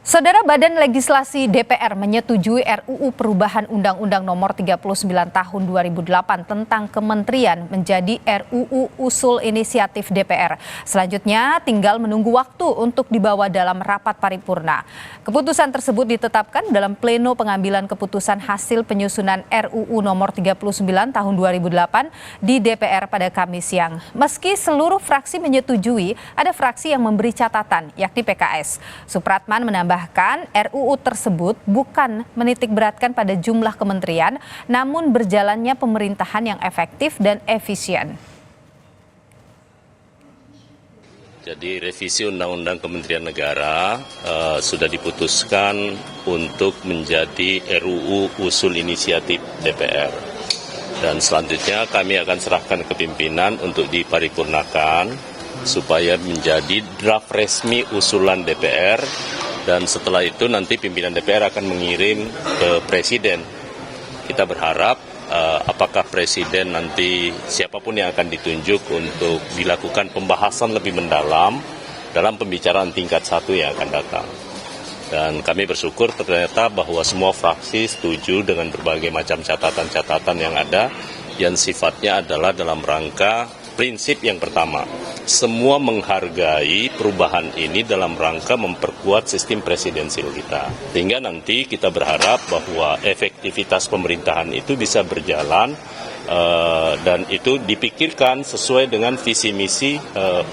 Saudara Badan Legislasi DPR menyetujui RUU Perubahan Undang-Undang Nomor 39 Tahun 2008 tentang Kementerian menjadi RUU Usul Inisiatif DPR. Selanjutnya tinggal menunggu waktu untuk dibawa dalam rapat paripurna. Keputusan tersebut ditetapkan dalam pleno pengambilan keputusan hasil penyusunan RUU Nomor 39 Tahun 2008 di DPR pada Kamis siang. Meski seluruh fraksi menyetujui, ada fraksi yang memberi catatan, yakni PKS. Supratman menambahkan RUU tersebut bukan menitikberatkan pada jumlah kementerian, namun berjalannya pemerintahan yang efektif dan efisien. Jadi revisi Undang-Undang Kementerian Negara sudah diputuskan untuk menjadi RUU Usul Inisiatif DPR. Dan selanjutnya kami akan serahkan ke pimpinan untuk diparipurnakan supaya menjadi draft resmi usulan DPR. Dan setelah itu nanti pimpinan DPR akan mengirim ke Presiden. Kita berharap apakah Presiden nanti siapapun yang akan ditunjuk untuk dilakukan pembahasan lebih mendalam dalam pembicaraan tingkat 1 yang akan datang. Dan kami bersyukur ternyata bahwa semua fraksi setuju dengan berbagai macam catatan-catatan yang ada yang sifatnya adalah dalam rangka prinsip yang pertama, semua menghargai perubahan ini dalam rangka memperkuat sistem presidensil kita. Sehingga nanti kita berharap bahwa efektivitas pemerintahan itu bisa berjalan dan itu dipikirkan sesuai dengan visi misi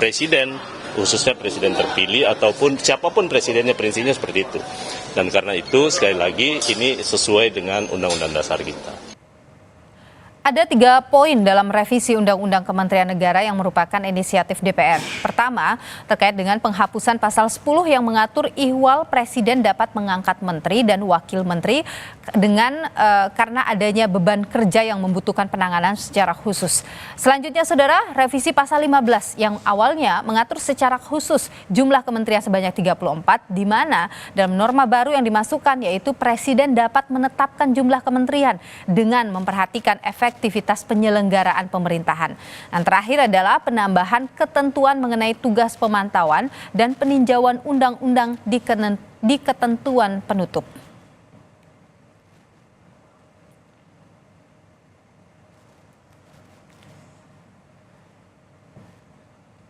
presiden, khususnya presiden terpilih ataupun siapapun presidennya, prinsipnya seperti itu. Dan karena itu sekali lagi ini sesuai dengan Undang-Undang Dasar kita. Ada 3 poin dalam revisi Undang-Undang Kementerian Negara yang merupakan inisiatif DPR. Pertama, terkait dengan penghapusan pasal 10 yang mengatur ihwal presiden dapat mengangkat menteri dan wakil menteri karena adanya beban kerja yang membutuhkan penanganan secara khusus. Selanjutnya, saudara, revisi pasal 15 yang awalnya mengatur secara khusus jumlah kementerian sebanyak 34, di mana dalam norma baru yang dimasukkan yaitu presiden dapat menetapkan jumlah kementerian dengan memperhatikan efektivitas penyelenggaraan pemerintahan. Yang terakhir adalah penambahan ketentuan mengenai tugas pemantauan dan peninjauan undang-undang di ketentuan penutup.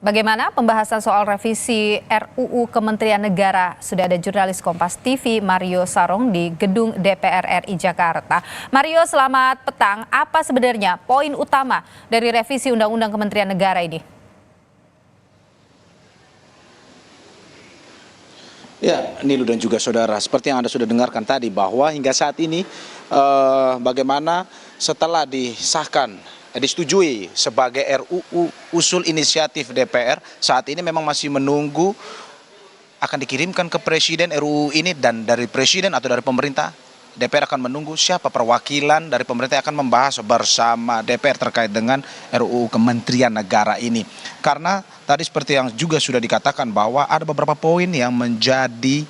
Bagaimana pembahasan soal revisi RUU Kementerian Negara? Sudah ada jurnalis Kompas TV Mario Sarong di Gedung DPR RI Jakarta. Mario, selamat petang. Apa sebenarnya poin utama dari revisi Undang-Undang Kementerian Negara ini? Ya, Nilu dan juga saudara, seperti yang Anda sudah dengarkan tadi bahwa hingga saat ini bagaimana setelah disetujui sebagai RUU Usul Inisiatif DPR, saat ini memang masih menunggu akan dikirimkan ke Presiden RUU ini, dan dari Presiden atau dari pemerintah DPR akan menunggu siapa perwakilan dari pemerintah yang akan membahas bersama DPR terkait dengan RUU Kementerian Negara ini. Karena tadi seperti yang juga sudah dikatakan bahwa ada beberapa poin yang menjadi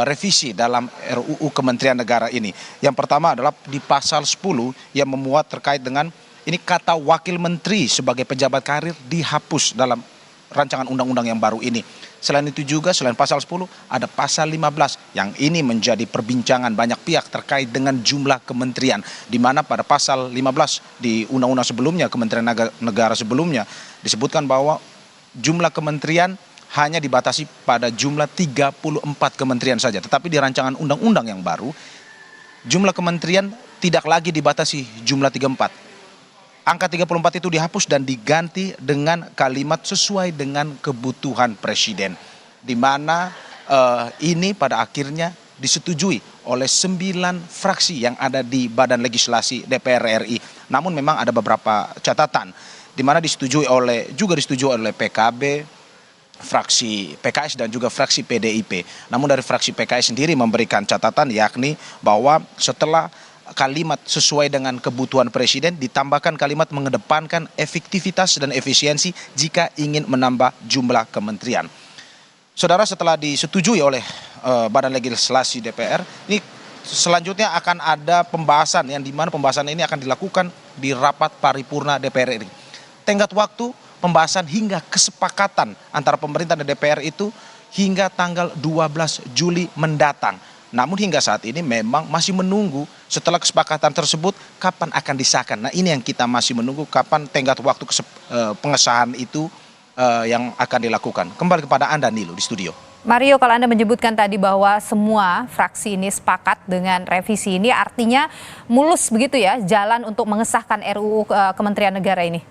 revisi dalam RUU Kementerian Negara ini. Yang pertama adalah di pasal 10 yang memuat terkait dengan ini kata wakil menteri sebagai pejabat karir dihapus dalam rancangan undang-undang yang baru ini. Selain itu juga, selain pasal 10, ada pasal 15 yang ini menjadi perbincangan banyak pihak terkait dengan jumlah kementerian. Di mana pada pasal 15 di undang-undang sebelumnya, Kementerian Negara sebelumnya, disebutkan bahwa jumlah kementerian hanya dibatasi pada jumlah 34 kementerian saja. Tetapi di rancangan undang-undang yang baru, jumlah kementerian tidak lagi dibatasi jumlah 34. Angka 34 itu dihapus dan diganti dengan kalimat sesuai dengan kebutuhan presiden. Di mana ini pada akhirnya disetujui oleh 9 fraksi yang ada di Badan Legislasi DPR RI. Namun memang ada beberapa catatan di mana disetujui oleh PKB, fraksi PKS dan juga fraksi PDIP. Namun dari fraksi PKS sendiri memberikan catatan, yakni bahwa setelah kalimat sesuai dengan kebutuhan presiden ditambahkan kalimat mengedepankan efektivitas dan efisiensi jika ingin menambah jumlah kementerian. Saudara, setelah disetujui oleh Badan Legislasi DPR, ini selanjutnya akan ada pembahasan yang dimana pembahasan ini akan dilakukan di rapat paripurna DPR RI. Tenggat waktu pembahasan hingga kesepakatan antara pemerintah dan DPR itu hingga tanggal 12 Juli mendatang. Namun hingga saat ini memang masih menunggu setelah kesepakatan tersebut kapan akan disahkan. Nah ini yang kita masih menunggu kapan tenggat waktu pengesahan itu yang akan dilakukan. Kembali kepada Anda Nilo di studio. Mario, kalau Anda menyebutkan tadi bahwa semua fraksi ini sepakat dengan revisi ini, artinya mulus begitu ya jalan untuk mengesahkan RUU Kementerian Negara ini?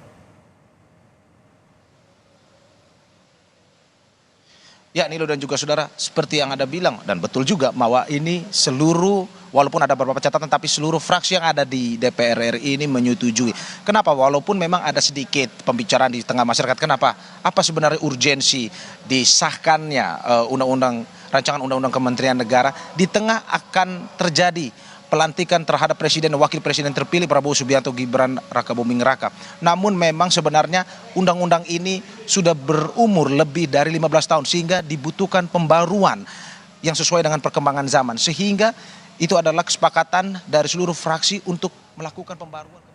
Ya Nilo dan juga saudara, seperti yang Anda bilang dan betul juga bahwa ini seluruh, walaupun ada beberapa catatan tapi seluruh fraksi yang ada di DPR RI ini menyetujui. Kenapa? Walaupun memang ada sedikit pembicaraan di tengah masyarakat, kenapa? Apa sebenarnya urgensi disahkannya rancangan undang-undang Kementerian Negara di tengah akan terjadi pelantikan terhadap presiden dan wakil presiden terpilih Prabowo Subianto Gibran Rakabuming Raka. Namun memang sebenarnya undang-undang ini sudah berumur lebih dari 15 tahun sehingga dibutuhkan pembaruan yang sesuai dengan perkembangan zaman. Sehingga itu adalah kesepakatan dari seluruh fraksi untuk melakukan pembaruan.